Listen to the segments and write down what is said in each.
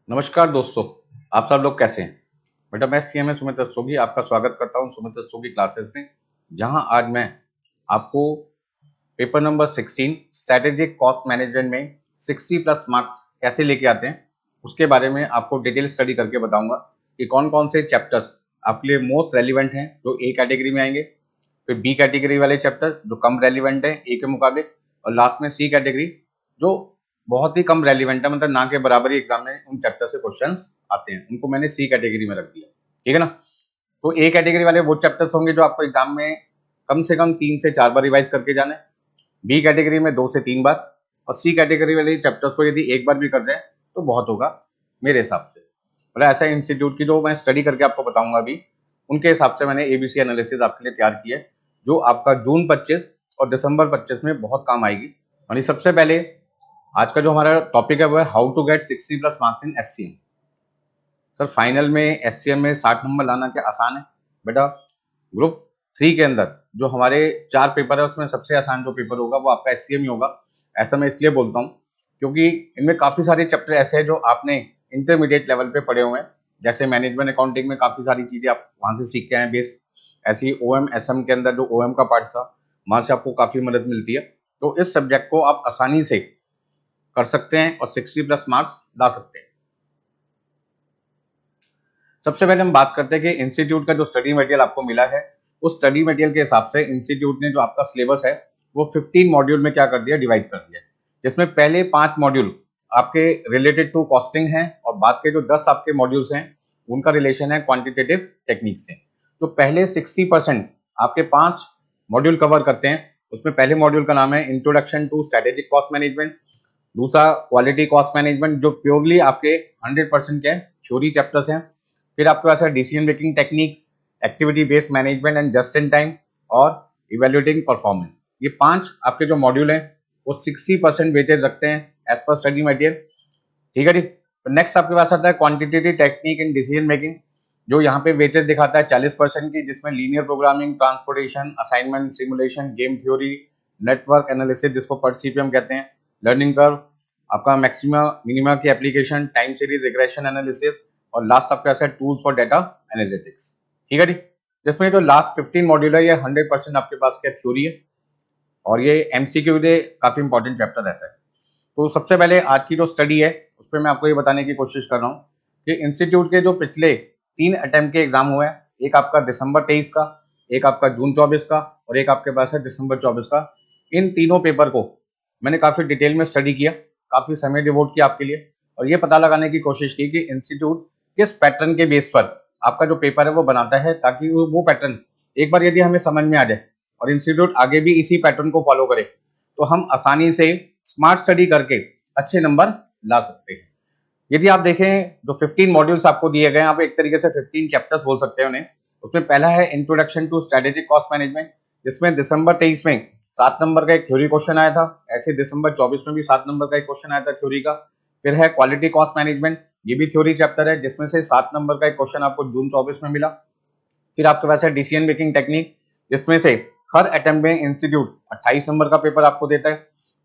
नमस्कार दोस्तों, आप सब लोग कैसे हैं? बेटा मैं सीएमए सुमित रस्तोगी आपका स्वागत करता हूं सुमित रस्तोगी क्लासेस में। जहां आज मैं आपको paper number 16 strategic cost management में 60 प्लस मार्क्स कैसे लेके आते हैं उसके बारे में आपको डिटेल स्टडी करके बताऊंगा कि कौन कौन से चैप्टर्स आपके लिए मोस्ट रेलिवेंट हैं जो ए कैटेगरी में आएंगे, फिर बी कैटेगरी वाले चैप्टर जो कम रेलिवेंट है ए के मुकाबले, और लास्ट में सी कैटेगरी जो बहुत ही कम रेलिवेंट है, मतलब ना के बराबर ही एग्जाम में उन चैप्टर से क्वेश्चंस आते हैं, उनको मैंने सी कैटेगरी में रख दिया। ठीक है ना? तो ए कैटेगरी वाले वो चैप्टर्स होंगे जो आपको एग्जाम में कम से कम 3 से 4 बार रिवाइज करके जाना है, बी कैटेगरी में 2 से 3 बार, और सी कैटेगरी वाले चैप्टर्स को यदि एक बार भी कर जाए तो बहुत होगा मेरे हिसाब से। मतलब ऐसा इंस्टीट्यूट की जो मैं स्टडी करके आपको बताऊंगा अभी, उनके हिसाब से मैंने एबीसी एनालिसिस आपके लिए तैयार की है जो आपका जून 25 और दिसंबर 25 में बहुत काम आएगी। और सबसे पहले आज का जो हमारा टॉपिक है वो है how to get 60 plus marks in SCM. Sir final में एससीएम में 60 नंबर लाना क्या आसान है? बेटा ग्रुप 3 के अंदर जो हमारे 4 पेपर है उसमें सबसे आसान जो पेपर होगा वो आपका एससीएम ही होगा। ऐसा मैं इसलिए बोलता हूँ क्योंकि इनमें काफी सारे चैप्टर ऐसे हैं जो आपने इंटरमीडिएट लेवल पे पढ़े हुए हैं, जैसे मैनेजमेंट अकाउंटिंग में काफी सारी चीजें आप वहां से सीख के आए बेस। ऐसी ओएम एसएम के अंदर जो ओएम का पार्ट था वहां से आपको काफी मदद मिलती है, तो इस सब्जेक्ट को आप आसानी से कर सकते हैं और 60 प्लस मार्क्स ला सकते हैं। सबसे पहले हम बात करते हैं कि इंस्टीट्यूट का जो स्टडी मटेरियल आपको मिला है उस स्टडी मटेरियल के हिसाब से इंस्टीट्यूट ने जो आपका सिलेबस है वो 15 मॉड्यूल में क्या कर दिया, डिवाइड कर दिया, जिसमें पहले 5 मॉड्यूल आपके रिलेटेड टू कॉस्टिंग है और बाद के जो 10 आपके मॉड्यूल्स हैं उनका रिलेशन है क्वांटिटेटिव टेक्निक से। तो पहले 60% आपके 5 मॉड्यूल कवर करते हैं। उसमें पहले मॉड्यूल का नाम है introduction to strategic cost management, दूसरा क्वालिटी कॉस्ट मैनेजमेंट जो प्योरली आपके 100% के थ्योरी चैप्टर्स हैं। फिर आपके पास है decision making techniques, activity based management and just in time, और इवेल्युएटिंग परफॉर्मेंस। ये 5 आपके जो मॉड्यूल हैं वो 60% वेटेज रखते हैं एज पर स्टडी मटेरियल। ठीक है जी। तो नेक्स्ट आपके पास आता है quantitative technique in decision making, जो यहाँ पे वेटेज दिखाता है 40% की, जिसमें linear programming, transportation, assignment, simulation, game theory, network analysis जिसको पर सीपीएम कहते हैं, लर्निंग कर्व, आपका मैक्सिमा मिनिमा की application, time series regression analysis, और लास्ट आपके पास है टूल्स फॉर डेटा एनालिटिक्स। ठीक है जी। जिसमें जो लास्ट 15 मॉड्यूल है ये 100% आपके पास क्या थ्योरी है और ये एमसीक्यू के काफी इंपॉर्टेंट चैप्टर रहता है। तो सबसे पहले आज की जो स्टडी है उस पर मैं आपको ये बताने की कोशिश कर रहा हूँ कि इंस्टीट्यूट के जो पिछले 3 अटेम्प्ट के एग्जाम हुए हैं, एक आपका दिसंबर 23 का, एक आपका जून 24 का और एक आपके पास है दिसंबर 24 का। इन तीनों पेपर को मैंने काफी डिटेल में स्टडी किया, काफी समय डिवोट किया आपके लिए, और ये पता लगाने की कोशिश की कि इंस्टीट्यूट किस पैटर्न के बेस पर आपका जो पेपर है वो बनाता है, ताकि वो पैटर्न एक बार यदि हमें समझ में आ जाए और इंस्टीट्यूट आगे भी इसी पैटर्न को फॉलो करे तो हम आसानी से स्मार्ट स्टडी करके अच्छे नंबर ला सकते हैं। यदि आप देखें जो 15 मॉड्यूल्स आपको दिए गए हैं, आप एक तरीके से 15 चैप्टर्स बोल सकते हैं उन्हें। उसमें पहला है introduction to strategic cost management, जिसमें दिसंबर 23 में 7 नंबर का एक थ्योरी क्वेश्चन आया था, ऐसे दिसंबर 24 में भी 7 नंबर का एक क्वेश्चन आया था थ्योरी का। फिर है क्वालिटी कॉस्ट मैनेजमेंट, ये भी थ्योरी चैप्टर है जिसमें से 7 नंबर का एक क्वेश्चन आपको जून 24 में मिला। फिर आपके पास है डिसीजन मेकिंग टेक्निक, जिसमें से हर अटेम्प्ट में इंस्टीट्यूट 28 नंबर का पेपर आपको देता है।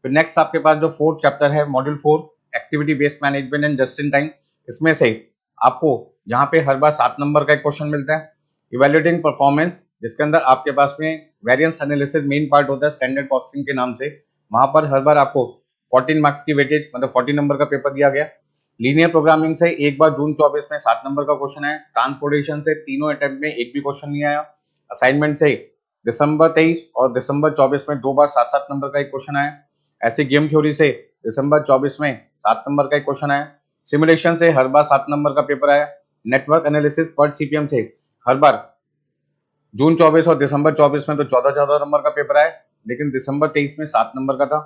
फिर नेक्स्ट आपके पास जो 4th चैप्टर है module 4 activity based management and just in time, इसमें से आपको यहाँ पे हर बार 7 नंबर का एक क्वेश्चन मिलता है। इवेल्युएटिंग परफॉर्मेंस, जिसके अंदर आपके पास में वेरिएंस एनालिसिस मेन पार्ट होता है स्टैंडर्ड कॉस्टिंग के नाम से, वहां पर हर बार आपको 14 मार्क्स की वेटेज मतलब 40 नंबर का पेपर दिया गया। लीनियर प्रोग्रामिंग से एक बार जून 24 में 7 नंबर का क्वेश्चन है। ट्रांसपोर्टेशन से तीनों अटेम्प्ट में एक भी क्वेश्चन नहीं आया। असाइनमेंट से दिसंबर 23 और दिसंबर 24 में 2 बार 7-7 नंबर का एक क्वेश्चन आया। ऐसे गेम थ्योरी से दिसंबर 24 में 7 नंबर का एक क्वेश्चन आया। सिमुलेशन से हर बार 7 नंबर का पेपर आया। नेटवर्क एनालिसिस पर सीपीएम से हर बार जून 24 और दिसंबर 24 में तो 14-14 नंबर का पेपर आया, लेकिन दिसंबर 23 में 7 नंबर का था।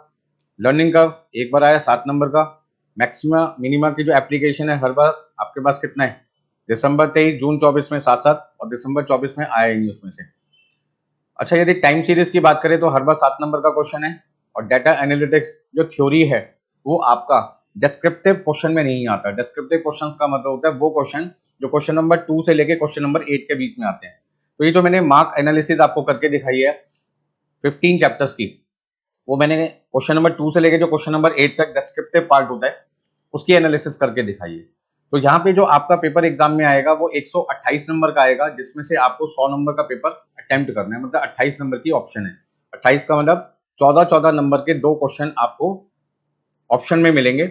लर्निंग कर्व एक बार आया 7 नंबर का। मैक्सिमा मिनिमा की जो एप्लीकेशन है हर बार आपके पास कितना है, दिसंबर 23 जून 24 में 7-7 और दिसंबर 24 में आया ही नहीं उसमें से। अच्छा, यदि टाइम सीरीज की बात करें तो हर बार 7 नंबर का क्वेश्चन है। और डेटा एनालिटिक्स जो थ्योरी है वो आपका डिस्क्रिप्टिव क्वेश्चन में नहीं आता। डिस्क्रिप्टिव क्वेश्चंस का मतलब होता है वो क्वेश्चन जो क्वेश्चन नंबर 2 से लेके क्वेश्चन नंबर 8 के बीच में आते हैं। तो ये जो मैंने मार्क एनालिसिस आपको करके दिखाई है 15 चैप्टर्स की, वो मैंने क्वेश्चन नंबर 2 से लेके जो क्वेश्चन नंबर 8 तक डिस्क्रिप्टिव पार्ट होता है उसकी एनालिसिस करके दिखाई है। तो यहाँ पे जो आपका पेपर एग्जाम में आएगा वो 128 नंबर का आएगा, जिसमें से आपको 100 नंबर का पेपर अटेम्प्ट करना है, मतलब 28 नंबर की ऑप्शन है। 28 का मतलब 14 नंबर के 2 क्वेश्चन आपको ऑप्शन में मिलेंगे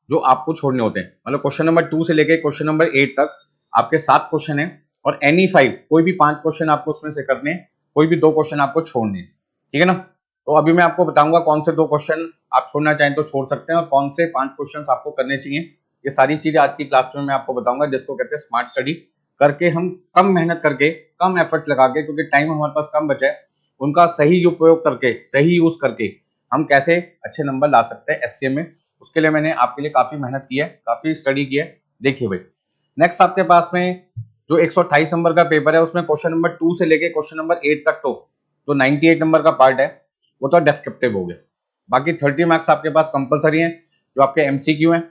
जो आपको छोड़ने होते हैं। मतलब क्वेश्चन नंबर 2 से लेके क्वेश्चन नंबर 8 तक आपके 7 क्वेश्चन है और एनी 5 कोई भी 5 क्वेश्चन आपको उसमें से करने, कोई भी 2 क्वेश्चन आपको छोड़ने, ठीक है ना। तो अभी मैं आपको बताऊंगा कौन से 2 क्वेश्चन आप छोड़ना चाहें तो छोड़ सकते हैं और कौन से 5 क्वेश्चन आपको करने चाहिए। ये सारी चीजें आज की क्लास में मैं आपको बताऊंगा, जिसको कहते हैं स्मार्ट स्टडी करके हम कम मेहनत करके, कम एफर्ट लगा के, क्योंकि टाइम हमारे पास कम बचा है, उनका सही उपयोग करके, सही यूज करके हम कैसे अच्छे नंबर ला सकते हैं एससीए में। उसके लिए मैंने आपके लिए काफी मेहनत की है, काफी स्टडी की है। देखिए भाई, नेक्स्ट आपके पास में जो 128 नंबर का पेपर है उसमें क्वेश्चन नंबर 2 से लेके क्वेश्चन नंबर 8 तक तो जो 98 नंबर का पार्ट है वो तो डिस्क्रिप्टिव हो गया। बाकी 30 मार्क्स आपके पास कंपलसरी हैं जो आपके एमसीक्यू हैं।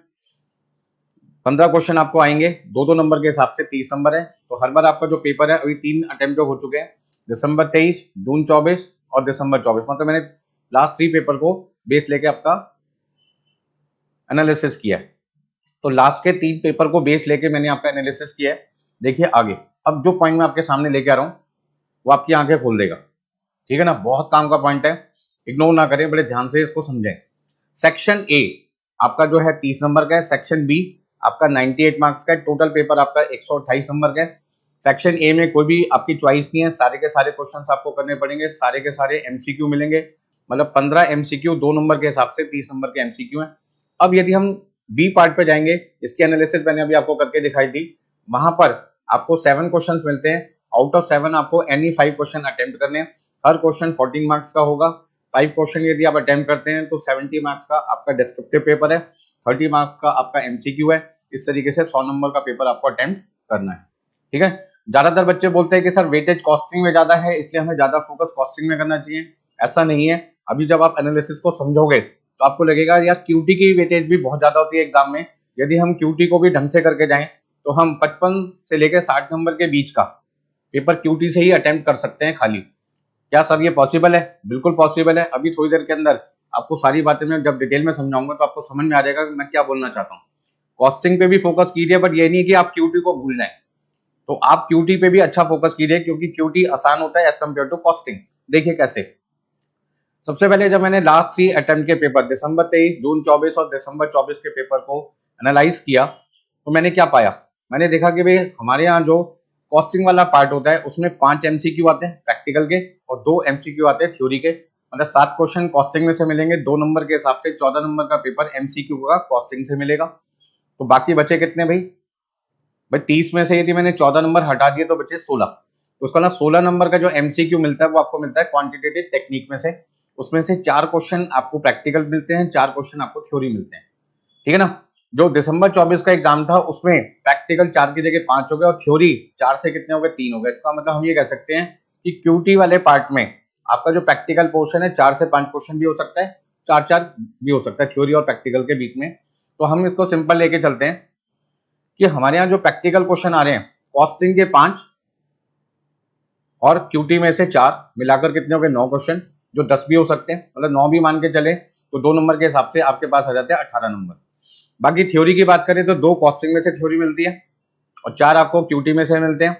15 क्वेश्चन आपको आएंगे, 2-2 नंबर के हिसाब से 30 नंबर है। तो हर बार आपका जो पेपर है अभी 3 अटेम्प्ट हो चुके हैं, दिसंबर 23, जून 24 और दिसंबर 24। मतलब मैंने लास्ट 3 पेपर को बेस लेके आपका एनालिसिस किया है। तो लास्ट के 3 पेपर को बेस लेके मैंने आपका एनालिसिस किया है। देखिए आगे, अब जो पॉइंट मैं आपके सामने लेके आ रहा हूं वो आपकी आंखें खोल देगा, ठीक है ना। बहुत काम का पॉइंट है, इग्नोर ना करें, बड़े ध्यान से इसको समझें। सेक्शन ए आपका जो है 30 नंबर का है, सेक्शन बी आपका 98 मार्क्स का है, टोटल पेपर आपका 128 नंबर का है। सेक्शन ए में कोई भी आपकी चॉइस नहीं है, सारे के सारे क्वेश्चंस आपको करने पड़ेंगे, सारे के सारे एमसीक्यू मिलेंगे। मतलब 15 एमसीक्यू 2 नंबर के हिसाब से 30 नंबर के एमसीक्यू हैं। अब यदि हम बी पार्ट पे जाएंगे, इसकी एनालिसिस मैंने अभी आपको करके दिखाई दी। वहां पर आपको 7 क्वेश्चंस मिलते हैं, आउट ऑफ 7 आपको एनी 5 क्वेश्चन अटेम्प्ट करने हैं। हर क्वेश्चन 14 मार्क्स का होगा। 5 क्वेश्चन यदि आप अटेम्प्ट करते हैं तो 70 मार्क्स का आपका डिस्क्रिप्टिव पेपर है, 30 मार्क्स का आपका एमसीक्यू है। इस तरीके से 100 नंबर का पेपर आपको अटेम्प्ट करना है, ठीक है। ज्यादातर बच्चे बोलते हैं कि सर वेटेज कॉस्टिंग में ज्यादा है इसलिए हमें ज्यादा फोकस कॉस्टिंग में करना चाहिए। ऐसा नहीं है। अभी जब आप एनालिसिस को समझोगे तो आपको लगेगा यार क्यूटी की वेटेज भी बहुत ज्यादा होती है एग्जाम में। यदि हम क्यूटी को भी ढंग से करके जाएं तो हम 55 से लेकर 60 नंबर के बीच का पेपर क्यूटी से ही अटेम्प्ट कर सकते हैं खाली। क्या सर ये पॉसिबल है? बिल्कुल पॉसिबल है। अभी थोड़ी देर के अंदर आपको सारी बातें मैं जब डिटेल में समझाऊंगा तो आपको समझ में आ जाएगा कि मैं क्या बोलना चाहता हूँ। कॉस्टिंग पे भी फोकस कीजिए, बट ये नहीं कि आप क्यूटी को भूल जाएं। तो आप क्यूटी पे भी अच्छा फोकस कीजिए क्योंकि क्यूटी आसान होता है एज कम्पेयर टू कॉस्टिंग। देखिए कैसे। सबसे पहले जब मैंने लास्ट 3 अटेम्प्ट के पेपर दिसंबर 23, जून 24 और दिसंबर 24 के पेपर को एनालाइज किया तो मैंने क्या पाया, मैंने देखा कि भाई हमारे यहाँ जो कॉस्टिंग वाला पार्ट होता है उसमें 5 एमसीक्यू आते हैं प्रैक्टिकल के और 2 एमसीक्यू आते हैं थ्योरी के। मतलब 7 क्वेश्चन कॉस्टिंग में से मिलेंगे, 2 नंबर के हिसाब से 14 नंबर का पेपर एमसीक्यू का कॉस्टिंग से मिलेगा। तो बाकी बचे कितने भाई? भाई 30 में से यदि मैंने 14 नंबर हटा दिए तो बचे 16। तो उसका ना 16 नंबर का जो एमसीक्यू मिलता है वो आपको मिलता है क्वांटिटेटिव टेक्निक में से। उसमें से 4 क्वेश्चन आपको प्रैक्टिकल मिलते हैं, 4 क्वेश्चन आपको थ्योरी मिलते हैं, ठीक है ना। जो दिसंबर 24 का एग्जाम था उसमें प्रैक्टिकल 4 की जगह 5 हो गए और थ्योरी 4 से कितने हो गए? 3 हो गए। इसका मतलब हम ये कह सकते हैं कि क्यूटी वाले पार्ट में आपका जो प्रैक्टिकल पोर्शन है 4 से 5 क्वेश्चन भी हो सकता है, 4-4 भी हो सकता है थ्योरी और प्रैक्टिकल के बीच में। तो हम इसको सिंपल लेके चलते हैं कि हमारे यहाँ जो प्रैक्टिकल क्वेश्चन आ रहे हैं कॉस्टिंग के 5 और क्यूटी में से 4 मिलाकर कितने हो गए? 9 क्वेश्चन, जो 10 भी हो सकते हैं। मतलब 9 भी मान के चले तो 2 नंबर के हिसाब से आपके पास आ जाते हैं 18 नंबर। बाकी थ्योरी की बात करें तो 2 कॉस्टिंग में से थ्योरी मिलती है और 4 आपको क्यूटी में से मिलते हैं।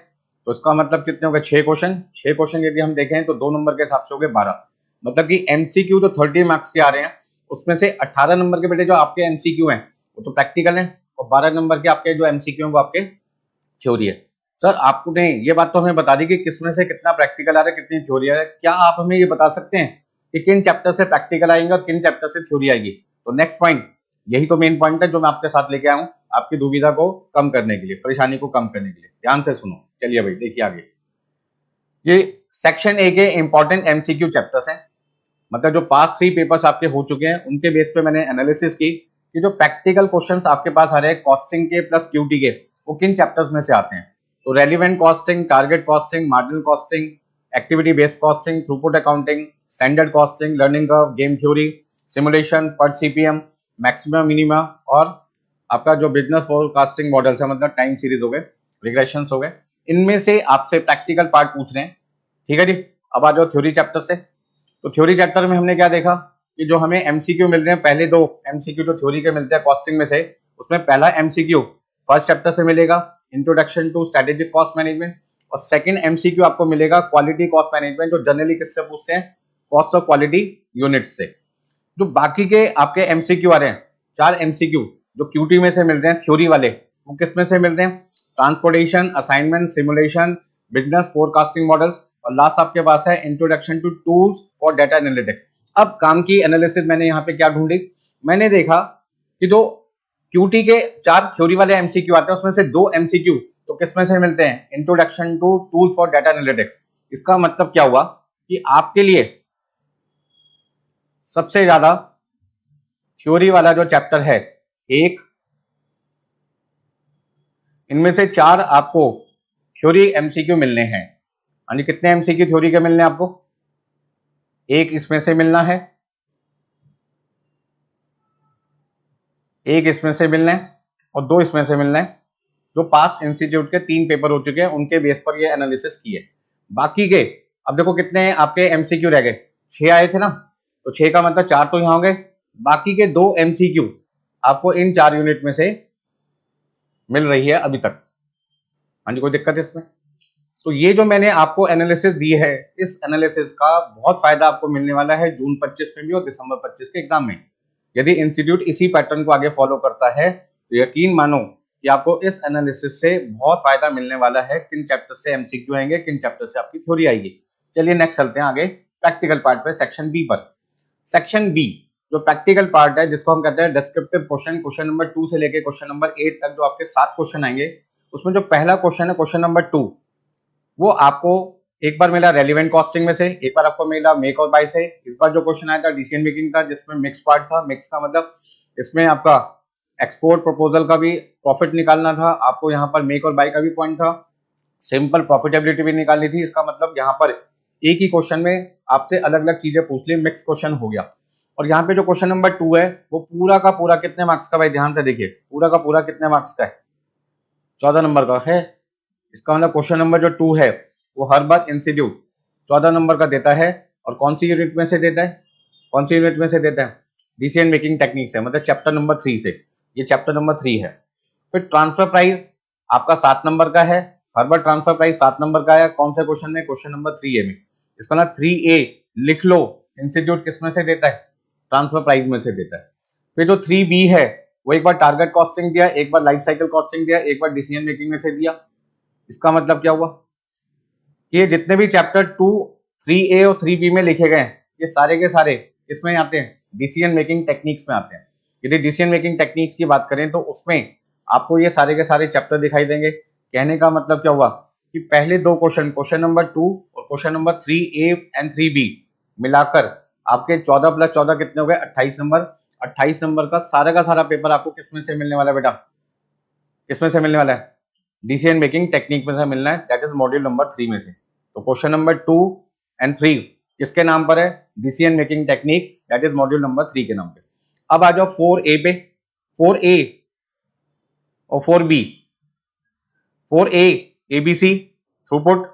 तो इसका मतलब कितने हो गए? 6 क्वेश्चन। 6 क्वेश्चन यदि हम देखें तो 2 नंबर के हिसाब से हो गए 12। मतलब कि एमसीक्यू जो 30 मार्क्स के आ रहे हैं उसमें से 18 नंबर के बेटे जो आपके एमसीक्यू हैं वो तो प्रैक्टिकल है और 12 नंबर के आपके जो एमसीक्यू हैं वो आपके थ्योरी है। सर आपने ये बात तो हमें बता दी कि किसमें से कितना प्रैक्टिकल आ रहा है, कितनी थ्योरी आ रहा है। क्या आप हमें ये बता सकते हैं कि किन चैप्टर से प्रैक्टिकल आएंगे और किन चैप्टर से थ्योरी आएगी? तो नेक्स्ट पॉइंट, यही तो मेन पॉइंट है जो मैं आपके साथ लेके आया हूं आपकी दुविधा को कम करने के लिए, परेशानी को कम करने के लिए। ध्यान से सुनो। चलिए भाई देखिए आगे। ये सेक्शन ए के इंपॉर्टेंट एमसीक्यू चैप्टर्स हैं। मतलब जो पास 3 पेपर्स आपके हो चुके हैं उनके बेस पे मैंने एनालिसिस की कि जो प्रैक्टिकल क्वेश्चंस आपके पास आ रहे हैं कॉस्टिंग के प्लस क्यूटी के वो किन चैप्टर्स में से आते हैं। तो relevant costing, target costing, marginal costing, activity based costing, throughput accounting, standard costing, learning curve, game theory, simulation, पर सीपीएम, मैक्सिमम मिनिमा और आपका जो बिजनेस फोरकास्टिंग मॉडल्स है, मतलब टाइम सीरीज हो गए, रिग्रेशंस हो गए। इनमें से आपसे प्रैक्टिकल पार्ट पूछ रहे हैं, ठीक है जी। अब आ जाओ थ्योरी चैप्टर से। तो थ्योरी चैप्टर में हमने क्या देखा कि जो हमें एमसीक्यू मिल रहे हैं, पहले 2 एमसीक्यू जो थ्योरी के मिलते हैं कॉस्टिंग में से, उसमें पहला एमसीक्यू फर्स्ट चैप्टर से मिलेगा introduction to strategic cost management, और सेकंड एमसीक्यू आपको मिलेगा क्वालिटी कॉस्ट मैनेजमेंट, जो जनरली किससे पूछते हैं, कॉस्ट ऑफ क्वालिटी यूनिट से। जो बाकी के आपके एमसीक्यू आ रहे हैं, 4 एमसीक्यू जो क्यूटी में से मिल रहे हैं थ्योरी वाले, वो किस में से मिल रहे हैं, transportation, assignment, simulation, business forecasting models, और लास्ट आपके पास है introduction to tools for data analytics. अब काम की एनालिसिस मैंने यहाँ पे क्या ढूंढी, मैंने देखा कि जो क्यूटी के 4 थ्योरी वाले एमसीक्यू आते हैं उसमें से 2 एमसीक्यू तो किसमें से मिलते हैं, introduction to tool for data analytics. इसका मतलब क्या हुआ कि आपके लिए सबसे ज्यादा थ्योरी वाला जो चैप्टर है एक, इनमें से 4 आपको थ्योरी एमसीक्यू मिलने हैं। यानी कितने एमसीक्यू थ्योरी के मिलने हैं आपको, एक इसमें से मिलना है, एक इसमें से मिलना है, और 2 इसमें से मिलना है। जो पास इंस्टीट्यूट के 3 पेपर हो चुके हैं उनके बेस पर ये एनालिसिस किए। बाकी के अब देखो कितने आपके एमसीक्यू रह गए, 6 आए थे ना, तो 6 का मतलब 4 तो यहां होंगे, बाकी के 2 एमसीक्यू आपको इन 4 यूनिट में से मिल रही है अभी तक। हाँ जी, कोई दिक्कत है इसमें? तो ये जो मैंने आपको एनालिसिस दी है, इस एनालिसिस का बहुत फायदा आपको मिलने वाला है जून 25 में भी और दिसंबर 25 के एग्जाम में। यदि इंस्टीट्यूट इसी पैटर्न को आगे फॉलो करता है तो यकीन मानो कि आपको इस एनालिसिस से बहुत फायदा मिलने वाला है। किन चैप्टर से एमसीक्यू आएंगे, किन चैप्टर से आपकी थ्योरी आएगी। चलिए नेक्स्ट चलते हैं आगे प्रैक्टिकल पार्ट पे, सेक्शन बी पर। सेक्शन बी जो प्रैक्टिकल पार्ट है, जिसको हम कहते हैं डिस्क्रिप्टिव क्वेश्चन नंबर 2 से लेके क्वेश्चन नंबर 8 तक जो आपके 7 क्वेश्चन आएंगे, उसमें जो पहला क्वेश्चन है क्वेश्चन नंबर 2, वो आपको एक बार मिला रेलिवेंट कॉस्टिंग में से, एक बार आपको मिला मेक और बाय से। इस बार जो क्वेश्चन आया था डिसीजन मेकिंग था, जिसमें मिक्स पार्ट था। मिक्स का मतलब इसमें आपका एक्सपोर्ट प्रपोजल का भी प्रॉफिट निकालना था, आपको यहाँ पर मेक और बाय का भी पॉइंट था, सिंपल प्रॉफिटेबिलिटी भी निकालनी थी। इसका मतलब यहाँ पर एक ही क्वेश्चन में आपसे अलग अलग चीजें पूछ ली, मिक्स क्वेश्चन हो गया। और यहाँ पे जो क्वेश्चन नंबर 2 है वो पूरा का पूरा कितने मार्क्स का, भाई ध्यान से देखिए, पूरा का पूरा कितने मार्क्स का है, 14 नंबर का है। इसका मतलब क्वेश्चन नंबर जो 2 है वो हर बार इंस्टीट्यूट 14 नंबर का देता है। और कौन सी यूनिट में से देता है, कौन सी यूनिट में से देता है, डिसीजन मेकिंग टेक्निक्स है, मतलब चैप्टर नंबर 3 से। ये चैप्टर नंबर 3 है। फिर ट्रांसफर प्राइस आपका 7 नंबर का है, हर बार ट्रांसफर प्राइस 7 नंबर का है। कौन से क्वेश्चन में, क्वेश्चन नंबर 3A में। इसका मतलब 3A लिख लो, इंस्टीट्यूट किस में से देता है, ट्रांसफर प्राइस में से देता है। फिर जो 3B है वो एक बार टारगेट कॉस्टिंग दिया, एक बार लाइफ साइकिल कॉस्टिंग दिया, एक बार डिसीजन मेकिंग में से दिया। इसका मतलब क्या हुआ, ये जितने भी चैप्टर 2, 3A और 3B में लिखे गए हैं, ये सारे के सारे इसमें आते हैं, डिसीजन मेकिंग टेक्निक्स में आते हैं। यदि डिसीजन मेकिंग टेक्निक्स की बात करें तो उसमें आपको ये सारे के सारे चैप्टर दिखाई देंगे। कहने का मतलब क्या हुआ कि पहले 2 क्वेश्चन, क्वेश्चन नंबर 2 और question number 3A and 3B मिलाकर आपके 14 + 14 कितने हो गए, 28 नंबर। 28 नंबर का सारा पेपर आपको किसमें से मिलने वाला है बेटा, किसमें से मिलने वाला है, डिसीजन मेकिंग टेक्निक में से मिलना है, दैट इज मॉड्यूल नंबर 3 में से। तो क्वेश्चन नंबर 2 एंड 3 किसके नाम पर है, decision making technique, that is module number 3 के नाम पे। अब आ जाओ 4A पे, 4A और 4B। 4A ABC throughput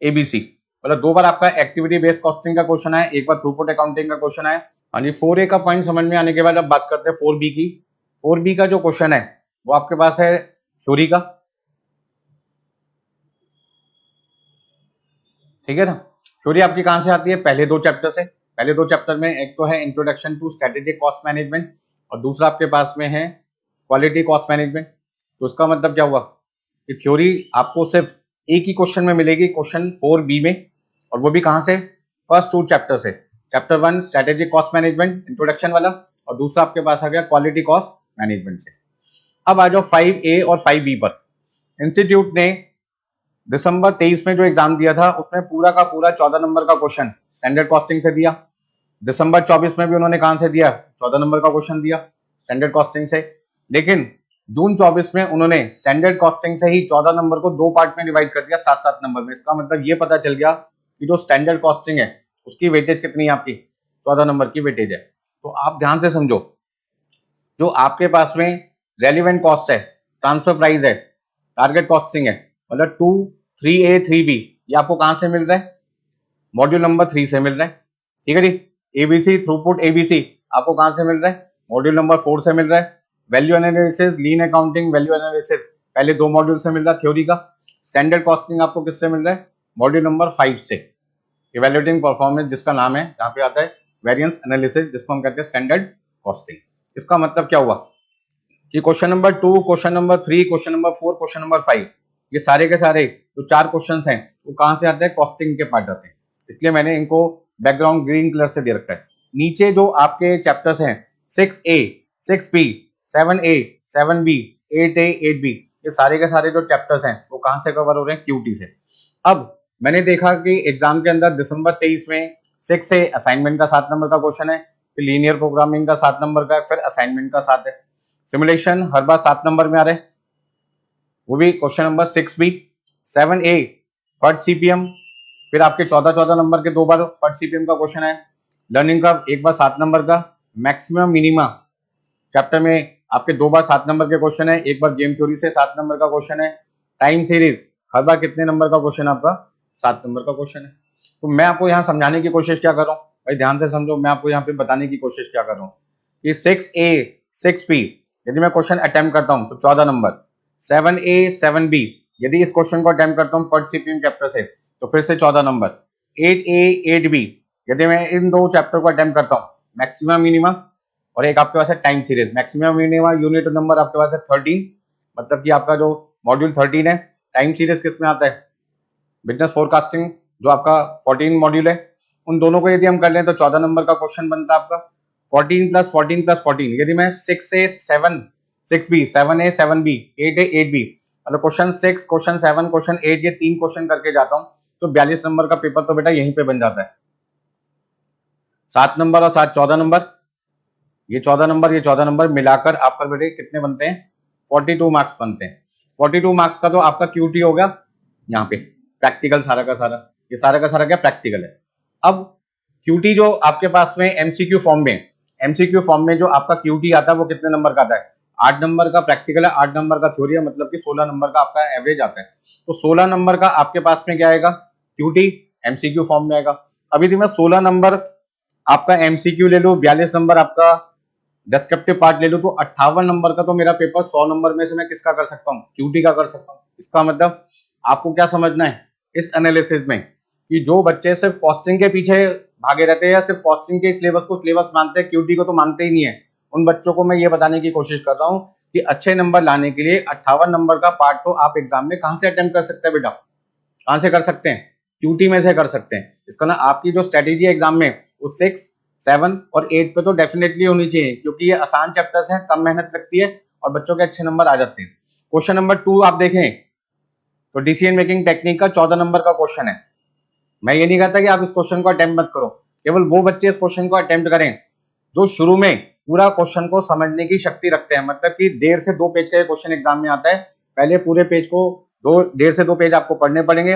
ABC, मतलब 2 बार आपका एक्टिविटी बेस्ड कॉस्टिंग का क्वेश्चन आया, एक बार थ्रूपुट अकाउंटिंग का क्वेश्चन आया। हाँ जी, 4A का पॉइंट समझ में आने के बाद अब बात करते हैं 4B की। 4B का जो क्वेश्चन है वो आपके पास है थ्योरी का, ठीक है ना। थ्योरी आपकी कहां से आती है, पहले 2 चैप्टर से। पहले 2 चैप्टर में एक तो है introduction to strategic cost management और दूसरा आपके पास में है क्वालिटी कॉस्ट मैनेजमेंट। तो उसका मतलब क्या हुआ कि थ्योरी आपको सिर्फ एक ही क्वेश्चन में मिलेगी, क्वेश्चन 4B में, और वो भी कहां से, फर्स्ट 2 चैप्टर से। Chapter 1 strategic cost management introduction वाला, और दूसरा आपके पास आ गया क्वालिटी कॉस्ट मैनेजमेंट से। अब आ जाओ 5A और 5B पर। इंस्टीट्यूट ने दिसंबर 23 में जो एग्जाम दिया था उसमें पूरा का पूरा 14 नंबर का क्वेश्चन स्टैंडर्ड कॉस्टिंग से दिया। दिसंबर 24 में भी उन्होंने कहां से दिया, 14 नंबर का क्वेश्चन दिया स्टैंडर्ड कॉस्टिंग से। लेकिन जून 24 में उन्होंने स्टैंडर्ड कॉस्टिंग से ही 14 नंबर को 2 पार्ट में डिवाइड कर दिया, 7-7 नंबर में। इसका मतलब ये पता चल गया कि जो स्टैंडर्ड कॉस्टिंग है उसकी वेटेज कितनी है, आपकी 14 नंबर की वेटेज है। तो आप ध्यान से समझो, जो आपके पास में रेलिवेंट कॉस्ट है, ट्रांसफर प्राइस है, टारगेट कॉस्टिंग है, मतलब 2, 3A, 3B, ये आपको कहां से मिल रहा है, मॉड्यूल नंबर 3 से मिल रहा है, ठीक है जी। एबीसी थ्रूपुट एबीसी आपको कहां से मिल रहा है, मॉड्यूल नंबर 4 से मिल रहा है। वैल्यू एनालिसिस, लीन अकाउंटिंग, वैल्यू एनालिसिस, पहले 2 मॉड्यूल से मिल रहा है थ्योरी का। स्टैंडर्ड कॉस्टिंग आपको किससे मिल रहा है? मॉड्यूल नंबर 5 से। इवेल्युएटिंग परफॉर्मेंस जिसका नाम है, यहाँ पे आता है वेरिएंस एनालिसिस, जिसको हम कहते हैं स्टैंडर्ड कॉस्टिंग। इसका मतलब क्या हुआ कि question number 2, question number 3, question number 4, question number 5, ये सारे के सारे जो 4 क्वेश्चंस हैं वो कहां से आते हैं? कॉस्टिंग के पार्ट आते हैं। इसलिए मैंने इनको बैकग्राउंड ग्रीन कलर से दे रखा है। नीचे जो आपके चैप्टर्स हैं 6A, 6B, 7A, 7B, 8A, 8B, ये सारे के सारे जो चैप्टर्स हैं वो कहां से कवर हो रहे हैं? क्यूटी से। अब मैंने देखा कि एग्जाम के अंदर दिसंबर 23 में 6A असाइनमेंट का 7 नंबर का क्वेश्चन है, फिर लीनियर प्रोग्रामिंग का 7 नंबर का है, फिर असाइनमेंट का 7 है। सिमुलेशन हर बार 7 नंबर में आ रहे हैं, वो भी क्वेश्चन नंबर 6B, 7A पर CPM, फिर आपके 14 नंबर के 2 बार पर CPM का क्वेश्चन है। लर्निंग का एक बार 7 नंबर का, मैक्सिमम मिनिमा चैप्टर में आपके 2 बार 7 नंबर के क्वेश्चन है, एक बार गेम थ्योरी से 7 नंबर का क्वेश्चन है। टाइम सीरीज हर बार कितने नंबर का क्वेश्चन है आपका? 7 नंबर का क्वेश्चन है। तो मैं आपको यहाँ समझाने की कोशिश क्या कर रहा हूँ भाई, ध्यान से समझो। मैं आपको यहाँ पे बताने की कोशिश क्या कर रहा हूँ कि 6A, 6B यदि मैं क्वेश्चन अटेम्प्ट करता हूँ तो 14 नंबर, 7A, 7B यदि इस क्वेश्चन को अटेम्प्ट करता हूँ पर CPM चैप्टर से तो फिर से 14 नंबर, 8A, 8B यदि मैं इन 2 चैप्टर को अटेम्प्ट करता हूँ, मैक्सिमम मिनिमा, और एक आपके पास है time series. Maximum minima unit number आपके पास है 13, मतलब कि आपका जो मॉड्यूल 13 है। टाइम सीरीज किस में आता है? बिजनेस फोरकास्टिंग, जो आपका 14 मॉड्यूल है। उन दोनों को यदि हम कर लें तो 14 नंबर का क्वेश्चन बनता है आपका। 14 + 14 + 14 यदि मैं 6A, 7, 6B, 7A, 7B, 8A, 8B मतलब क्वेश्चन 6, क्वेश्चन 7, क्वेश्चन 8 ये 3 क्वेश्चन करके जाता हूं तो 42 नंबर का पेपर तो बेटा यहीं पे बन जाता है। 7 नंबर और 7 14 नंबर, ये 14 नंबर, ये 14 नंबर मिलाकर आपका बेटे कितने बनते हैं? 42 मार्क्स बनते हैं। 42 मार्क्स का तो आपका क्यूटी हो गया यहाँ पे प्रैक्टिकल सारा का सारा। ये सारा का सारा क्या? प्रैक्टिकल है। अब क्यूटी जो आपके पास में एमसीक्यू फॉर्म में, एमसीक्यू फॉर्म में जो आपका क्यूटी आता है वो कितने नंबर का आता है? 8 नंबर का प्रैक्टिकल है, 8 नंबर का थ्योरी है, मतलब कि 16 नंबर का आपका एवरेज आता है। तो 16 नंबर का आपके पास में क्या आएगा? क्यूटी एमसीक्यू फॉर्म में आएगा। अब यदि मैं 16 नंबर आपका एमसीक्यू ले लूं, 42 नंबर आपका डिस्क्रिप्टिव पार्ट ले लूं, तो 58 नंबर का तो मेरा पेपर 100 नंबर में से मैं किसका कर सकता हूँ? क्यूटी का कर सकता हूँ। इसका मतलब आपको क्या समझना है इस एनालिसिस में कि जो बच्चे सिर्फ कॉस्टिंग के पीछे भागे रहते हैं या सिर्फ कॉस्टिंग के सिलेबस को सिलेबस मानते हैं, क्यूटी को तो मानते ही नहीं है, उन बच्चों को मैं ये बताने की कोशिश कर रहा हूँ कि अच्छे नंबर लाने के लिए 58 नंबर का पार्ट तो आप एग्जाम में कहां से अटेम्प्ट कर सकते हैं बेटा? कहां से कर सकते हैं? क्यूटी में से कर सकते हैं। इसका ना आपकी जो स्ट्रेटेजी है एग्जाम में वो 6, 7 और 8 पे तो डेफिनेटली होनी चाहिए, क्योंकि ये आसान चैप्टर्स हैं, कम मेहनत लगती है और बच्चों के अच्छे नंबर आ जाते हैं। क्वेश्चन नंबर 2 आप देखें तो डिसीजन मेकिंग टेक्निक का 14 नंबर का क्वेश्चन है। मैं ये नहीं कहता कि आप इस क्वेश्चन को अटेम्प्ट मत करो, केवल वो बच्चे इस क्वेश्चन को अटेम्प्ट करें जो शुरू में पूरा क्वेश्चन को समझने की शक्ति रखते हैं। मतलब कि 1.5 से 2 पेज का क्वेश्चन एग्जाम में आता है, पहले पूरे पेज को 1.5 से 2 पेज आपको पढ़ने पड़ेंगे,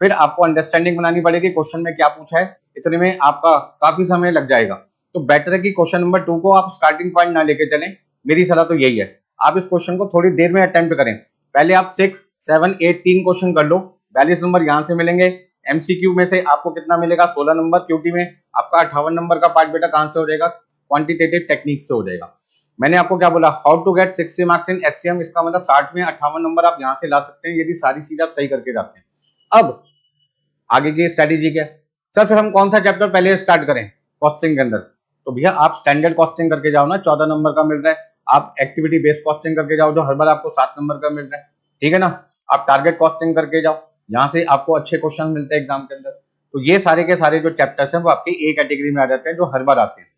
फिर आपको अंडरस्टैंडिंग बनानी पड़ेगी क्वेश्चन में क्या पूछा है, इतने में आपका काफी समय लग जाएगा। तो बेटर है कि क्वेश्चन नंबर 2 को आप स्टार्टिंग पॉइंट ना लेके चलें, मेरी सलाह तो यही है। आप इस क्वेश्चन को थोड़ी देर में अटेम्प्ट करें, पहले आप 6, 7, 8 3 क्वेश्चन कर लो, 42 नंबर यहाँ से मिलेंगे। एमसीक्यू में से आपको कितना मिलेगा? 16 नंबर। क्यूटी में आपका 58 नंबर का पार्ट बेटा कहां से हो जाएगा? क्वांटिटेटिव टेक्निक से हो जाएगा। मैंने आपको क्या बोला? How to get 60 marks in SCM, इसका मतलब 60 में 58 नंबर आप यहां से ला सकते हैं यदि सारी चीजें आप सही करके जाते हैं। अब आगे की स्ट्रेटेजी क्या है? सर फिर हम कौन सा चैप्टर पहले स्टार्ट करें कॉस्टिंग के अंदर? तो भैया आप स्टैंडर्ड कॉस्टिंग करके जाओ ना, 14 नंबर का मिल रहा है। आप एक्टिविटी बेस्ड कॉस्टिंग करके जाओ जो हर बार आपको 7 नंबर का मिल रहा है, ठीक है ना। आप टारगेट कॉस्टिंग करके जाओ, यहाँ से आपको अच्छे क्वेश्चन मिलते हैं एग्जाम के अंदर। तो ये सारे के सारे जो चैप्टर्स हैं वो आपके ए कैटेगरी में आ जाते हैं जो हर बार आते हैं।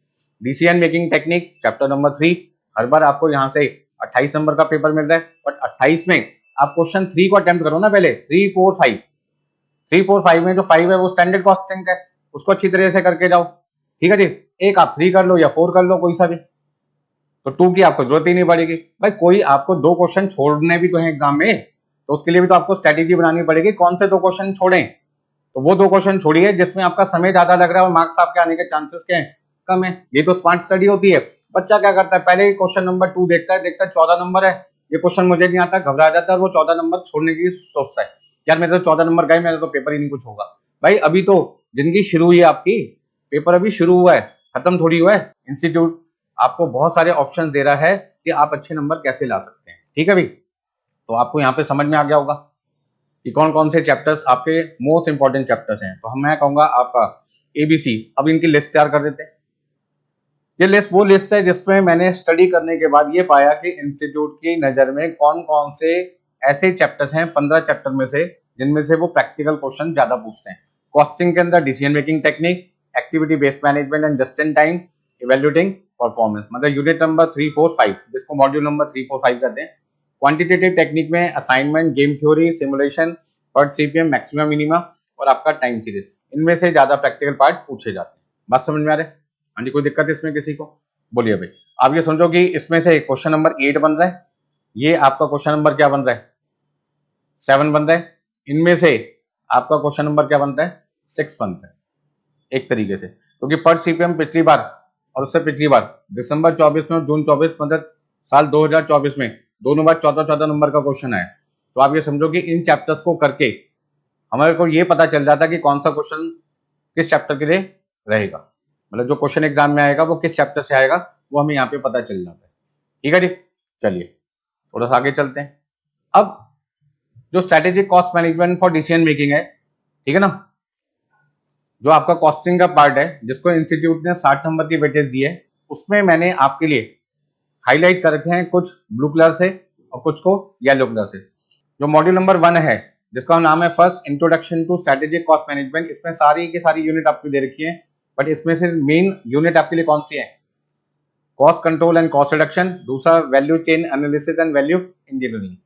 Decision making technique chapter number 3, हर बार आपको यहाँ से 28 नंबर का पेपर मिल रहा है, बट 28 में आप क्वेश्चन 3 को अटेम्प्ट करो ना पहले। 3, 4, 5, 3, 4, 5 में जो 5 है वो स्टैंडर्ड कॉस्टिंग है, उसको अच्छी तरह से करके जाओ, ठीक है जी। एक आप 3 कर लो या 4 कर लो, कोई सा भी, तो 2 की आपको जरूरत ही नहीं पड़ेगी। भाई कोई आपको 2 क्वेश्चन छोड़ने भी तो है एग्जाम में, तो उसके लिए भी तो आपको स्ट्रेटेजी बनानी पड़ेगी, कौन से 2 क्वेश्चन छोड़ें। तो वो 2 क्वेश्चन छोड़िए जिसमें आपका समय ज्यादा लग रहा है और मार्क्स आपके आने के चांसेस क्या है? कम है। ये तो स्मार्ट स्टडी होती है। बच्चा क्या करता है, पहले क्वेश्चन नंबर 2 देखता है, देखता है 14 नंबर है, ये क्वेश्चन मुझे नहीं आता, घबरा जाता है और वो 14 नंबर छोड़ने की सोचता है, यार मेरे तो 14 नंबर गए, मेरा तो पेपर ही नहीं कुछ होगा। भाई अभी तो जिंदगी शुरू हुई है आपकी, पेपर अभी शुरू हुआ है, खत्म थोड़ी हुआ है। इंस्टीट्यूट आपको बहुत सारे ऑप्शन दे रहा है कि आप अच्छे नंबर कैसे ला सकते हैं, ठीक है भाई। तो आपको यहाँ पे समझ में आ गया होगा कि कौन कौन से चैप्टर्स आपके मोस्ट इंपॉर्टेंट चैप्टर्स हैं। तो हम मैं कहूंगा आपका ABC। अब इनकी लिस्ट तैयार कर देते हैं। ये लिस्ट वो लिस्ट है जिसमें मैंने स्टडी करने के बाद ये पाया कि इंस्टीट्यूट की नजर में कौन कौन से ऐसे चैप्टर्स हैं 15 चैप्टर में से जिनमें से वो प्रैक्टिकल क्वेश्चन ज्यादा पूछते हैं। कॉस्टिंग के अंदर decision making technique, activity based management and just in time, evaluating performance, मतलब यूनिट नंबर 3, 4, 5, जिसको मॉड्यूल नंबर 3, 4, 5 कहते हैं। क्वांटिटेटिव टेक्निक में assignment, game theory, simulation, PERT CPM, maximum minima और आपका टाइम सीरीज, इनमें से ज्यादा प्रैक्टिकल पार्ट पूछे जाते हैं। बात समझ में आ रहा है? हाँ जी, कोई दिक्कत है इसमें किसी को? बोलिए भाई। आप ये समझो कि इसमें से क्वेश्चन नंबर 8 बन रहा है, ये आपका क्वेश्चन नंबर क्या बन रहा है? 7 बन रहा है। इनमें से आपका क्वेश्चन नंबर क्या बनता है? 6 बनता है एक तरीके से, क्योंकि पर्ट CPM पिछली बार और उससे पिछली बार दिसंबर 24 में और जून 24, मतलब साल 2024 में दोनों बार 14-14 नंबर का क्वेश्चन आया। तो आप ये समझो कि इन चैप्टर्स को करके हमारे को ये पता चल जाता कि कौन सा क्वेश्चन किस चैप्टर के लिए रहेगा, मतलब जो क्वेश्चन एग्जाम में आएगा वो किस चैप्टर से आएगा, वो हमें यहाँ पे पता चल जाता है। ठीक है जी, चलिए थोड़ा सा आगे चलते हैं। अब जो strategic cost management for decision making है, ठीक है ना, जो आपका कॉस्टिंग का पार्ट है जिसको इंस्टीट्यूट ने 60 नंबर की वेटेज दी है, उसमें मैंने आपके लिए हाईलाइट कर रखे हैं कुछ ब्लू कलर से और कुछ को येलो कलर से। जो मॉड्यूल नंबर 1 है जिसका नाम है first introduction to strategic cost management, इसमें सारी की सारी यूनिट आपको दे रखी है, बट इसमें से मेन यूनिट आपके लिए कौन सी है? Cost control and cost reduction, दूसरा value chain analysis and value engineering.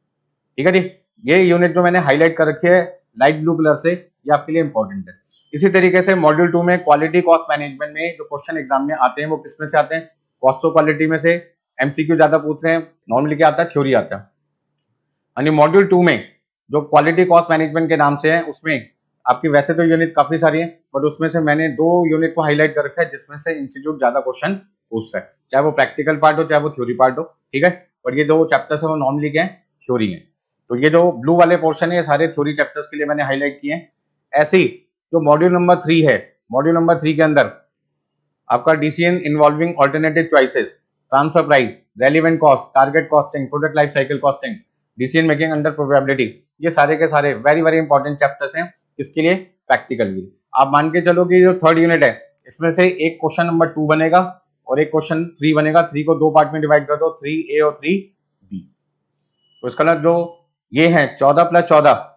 ठीक है जी, ये यूनिट जो मैंने हाईलाइट कर रखी है लाइट ब्लू कलर से, ये आपके लिए इंपॉर्टेंट है। इसी तरीके से मॉड्यूल 2 में क्वालिटी कॉस्ट मैनेजमेंट में जो क्वेश्चन एग्जाम में आते हैं वो किसमें से आते हैं? कॉस्ट ऑफ क्वालिटी में से। MCQ ज्यादा पूछ रहे हैं, नॉर्मली क्या आता है? थ्योरी आता है। यानी मॉड्यूल 2 में जो क्वालिटी कॉस्ट मैनेजमेंट के नाम से है, उसमें आपकी वैसे तो यूनिट काफी सारी है, बट उसमें से मैंने 2 यूनिट को हाईलाइट कर रखा है जिसमें से इंस्टीट्यूट ज्यादा क्वेश्चन पूछता है, चाहे वो प्रैक्टिकल पार्ट हो चाहे वो थ्योरी पार्ट हो। ठीक है, और ये जो चैप्टर्स है वो नॉर्मली क्या है? थ्योरी है। तो ये जो ब्लू वाले पोर्शन है ये सारे थ्योरी चैप्टर्स के लिए मैंने हाईलाइट किए हैं। ऐसे ही जो मॉड्यूल नंबर 3 है, मॉड्यूल नंबर 3 के अंदर आपका decision involving alternative choices, transfer price, relevant cost, target costing, product life cycle costing, decision making under probability, ये सारे के सारे वेरी वेरी इंपॉर्टेंट चैप्टर्स हैं किसके लिए? प्रैक्टिकल के लिए। आप मान के चलो कि जो थर्ड यूनिट है इसमें से एक क्वेश्चन नंबर 2 बनेगा और एक क्वेश्चन 3 बनेगा। 3 को 2 पार्ट में डिवाइड कर दो, 3A और 3B। तो इसका मतलब जो ये है 14 + 14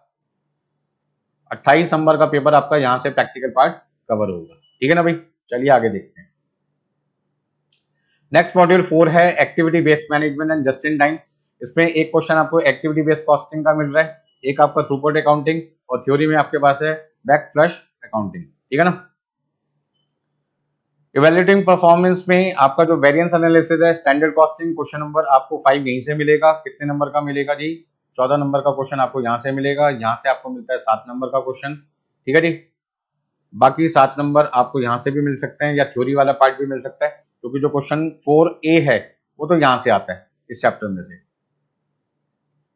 28 नंबर का पेपर आपका यहाँ से प्रैक्टिकल पार्ट कवर होगा। ठीक है ना भाई, चलिए आगे देखते हैं। नेक्स्ट मॉड्यूल 4 है activity based management and just in time. इसमें एक क्वेश्चन आपको एक्टिविटी बेस्ड कॉस्टिंग का मिल रहा है, एक आपका थ्रूपुट अकाउंटिंग, और थ्योरी में आपके पास है बैक फ्लश अकाउंटिंग। ठीक है ना। इवैल्यूएटिंग परफॉर्मेंस में आपका जो वेरिएंस एनालिसिस है, स्टैंडर्ड कॉस्टिंग, क्वेश्चन नंबर आपको 5 यहीं से मिलेगा। कितने नंबर का मिलेगा जी? 14 नंबर का क्वेश्चन आपको यहाँ से मिलेगा। यहाँ से आपको मिलता है 7 नंबर का क्वेश्चन। ठीक है जी, बाकी 7 नंबर आपको यहाँ से भी मिल सकते हैं या थ्योरी वाला पार्ट भी मिल सकता है, क्योंकि जो क्वेश्चन 4A है वो तो यहाँ से आता है इस चैप्टर में से।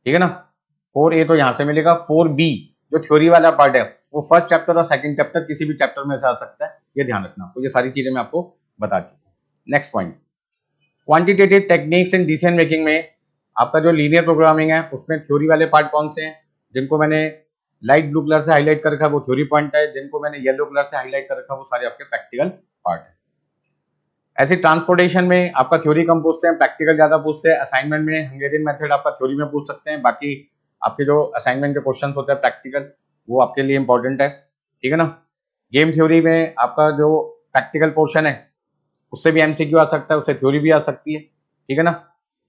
ठीक है ना, 4A तो यहाँ से मिलेगा। 4B जो थ्योरी वाला पार्ट है वो फर्स्ट चैप्टर और सेकंड चैप्टर किसी भी चैप्टर में से आ सकता है, ये ध्यान रखना। तो ये सारी चीजें मैं आपको बता चुका हूँ। Next point, quantitative techniques in decision making में आपका जो लीनियर प्रोग्रामिंग है उसमें थ्योरी वाले पार्ट कौन से हैं? जिनको मैंने लाइट ब्लू कलर से हाईलाइट कर रखा है वो थ्योरी पॉइंट है, जिनको मैंने येलो कलर से हाईलाइट कर रखा है वो सारे आपके प्रैक्टिकल पार्ट है। ऐसे ट्रांसपोर्टेशन में आपका थ्योरी कम पूछते हैं, प्रैक्टिकल ज्यादा पूछते हैं। असाइनमेंट में हंगेरियन मेथड आपका थ्योरी में पूछ सकते हैं, बाकी आपके जो असाइनमेंट के क्वेश्चंस होते हैं प्रैक्टिकल वो आपके लिए इंपॉर्टेंट है। ठीक है ना। गेम थ्योरी में आपका जो प्रैक्टिकल पोर्शन है उससे भी MCQ आ सकता है, उससे थ्योरी भी आ सकती है। ठीक है ना,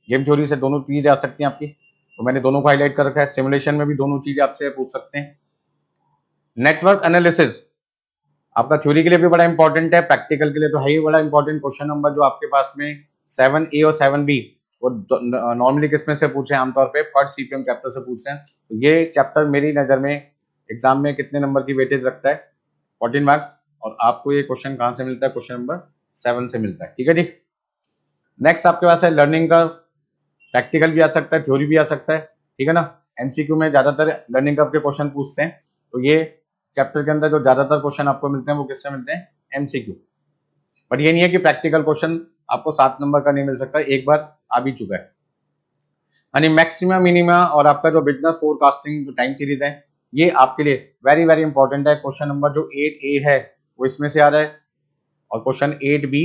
गेम थ्योरी से दोनों चीजें आ सकती हैं आपकी, तो मैंने दोनों को हाईलाइट कर रखा है। सिमुलेशन में भी दोनों चीजें आपसे पूछ सकते हैं। नेटवर्क एनालिसिस आपका थ्योरी के लिए भी बड़ा इंपॉर्टेंट है, प्रैक्टिकल के लिए तो है ही बड़ा इंपॉर्टेंट। क्वेश्चन नंबर जो आपके पास में 7A और 7B वो नॉर्मली किसमें से पूछे? आमतौर पे पर्ट CPM चैप्टर से पूछ रहे हैं। तो ये चैप्टर मेरी नजर में एग्जाम में कितने नंबर की वेटेज रखता है? 14 मार्क्स। और आपको ये क्वेश्चन कहाँ से मिलता है? क्वेश्चन नंबर 7 से मिलता है। ठीक है जी। नेक्स्ट आपके पास है लर्निंग कर्व, प्रैक्टिकल भी आ सकता है, थ्योरी भी आ सकता है। ठीक है ना। MCQ में ज्यादातर लर्निंग कर्व के क्वेश्चन पूछते हैं, तो ये चैप्टर के अंदर जो ज्यादातर क्वेश्चन आपको मिलते हैं वो किससे मिलते हैं? MCQ। बट ये नहीं है कि प्रैक्टिकल क्वेश्चन आपको 7 नंबर का नहीं मिल सकता, एक बार आ भी चुका है। यानी मैक्सिमा मिनिमा और आपका जो बिजनेस फोरकास्टिंग जो टाइम सीरीज है, ये आपके लिए वेरी वेरी इंपॉर्टेंट है। क्वेश्चन नंबर जो 8A है वो इसमें से आ रहा है और क्वेश्चन 8B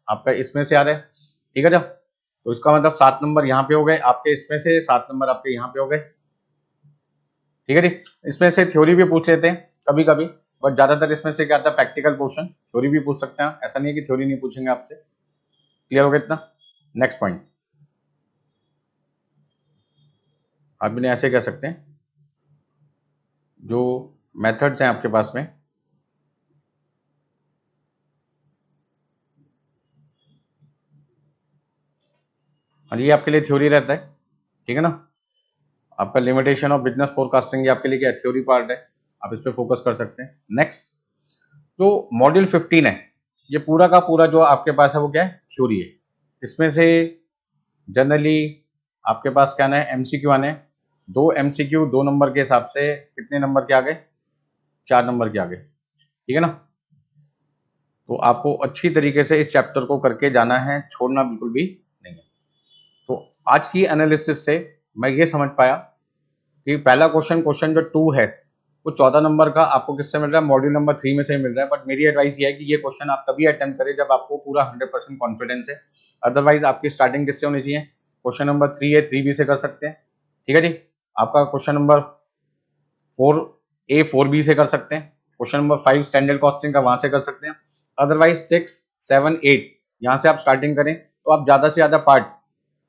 आपका इसमें से आ रहा है, ठीक है ना। तो इसका मतलब 7 नंबर यहाँ पे हो गए आपके, इसमें से 7 नंबर आपके यहाँ पे हो गए, ठीक है जी। इसमें से थ्योरी भी पूछ लेते हैं कभी कभी, बट ज्यादातर इसमें से क्या आता है, प्रैक्टिकल पोर्शन। थ्योरी भी पूछ सकते हैं, ऐसा नहीं है कि थ्योरी नहीं पूछेंगे आपसे। क्लियर हो गया इतना। नेक्स्ट पॉइंट आप भी ऐसे कह सकते हैं, जो मेथड्स हैं आपके पास में, और ये आपके लिए थ्योरी रहता है, ठीक है ना। आपका लिमिटेशन ऑफ बिजनेस फोरकास्टिंग ये आपके लिए क्या थ्योरी पार्ट है, आप इस पर फोकस कर सकते हैं। नेक्स्ट जो मॉड्यूल 15 है, ये पूरा का पूरा जो आपके पास है वो क्या है, थ्योरी है। इसमें से जनरली आपके पास क्या ना है, एमसीक्यू आने, 2 एमसीक्यू 2 नंबर के हिसाब से कितने नंबर के आ गए, 4 नंबर के आ गए, ठीक है ना। तो आपको अच्छी तरीके से इस चैप्टर को करके जाना है, छोड़ना बिल्कुल भी नहीं है। तो आज की एनालिसिस से मैं ये समझ पाया कि पहला क्वेश्चन जो 2 है वो 14 नंबर का आपको किससे मिल रहा है, मॉड्यूल नंबर 3 में से मिल रहा है। बट मेरी एडवाइस ये है कि ये क्वेश्चन आप तभी अटेम्प्ट करें जब आपको पूरा 100% कॉन्फिडेंस है। अदरवाइज आपकी स्टार्टिंग किससे होनी चाहिए, क्वेश्चन नंबर 3 है 3B से कर सकते हैं, ठीक है जी। आपका क्वेश्चन नंबर 4A 4B से कर सकते हैं, क्वेश्चन नंबर 5 स्टैंडर्ड कॉस्टिंग का वहां से कर सकते हैं। अदरवाइज 6 7 8 यहाँ से आप स्टार्टिंग करें तो आप ज्यादा से ज्यादा पार्ट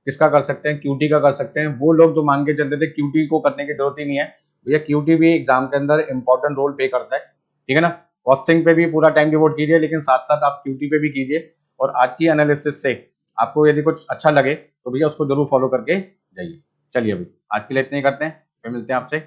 किसका कर सकते हैं, क्यूटी का कर सकते हैं। वो लोग जो मान के चलते थे क्यूटी को करने की जरूरत ही नहीं है, भैया क्यूटी भी एग्जाम के अंदर इंपॉर्टेंट रोल प्ले करता है, ठीक है ना। कॉस्टिंग पे भी पूरा टाइम डिवोट कीजिए, लेकिन साथ साथ आप क्यूटी पे भी कीजिए। और आज की एनालिसिस से आपको यदि कुछ अच्छा लगे तो भैया उसको जरूर फॉलो करके जाइए। चलिए अभी आज के लिए इतने ही करते हैं, फिर मिलते हैं आपसे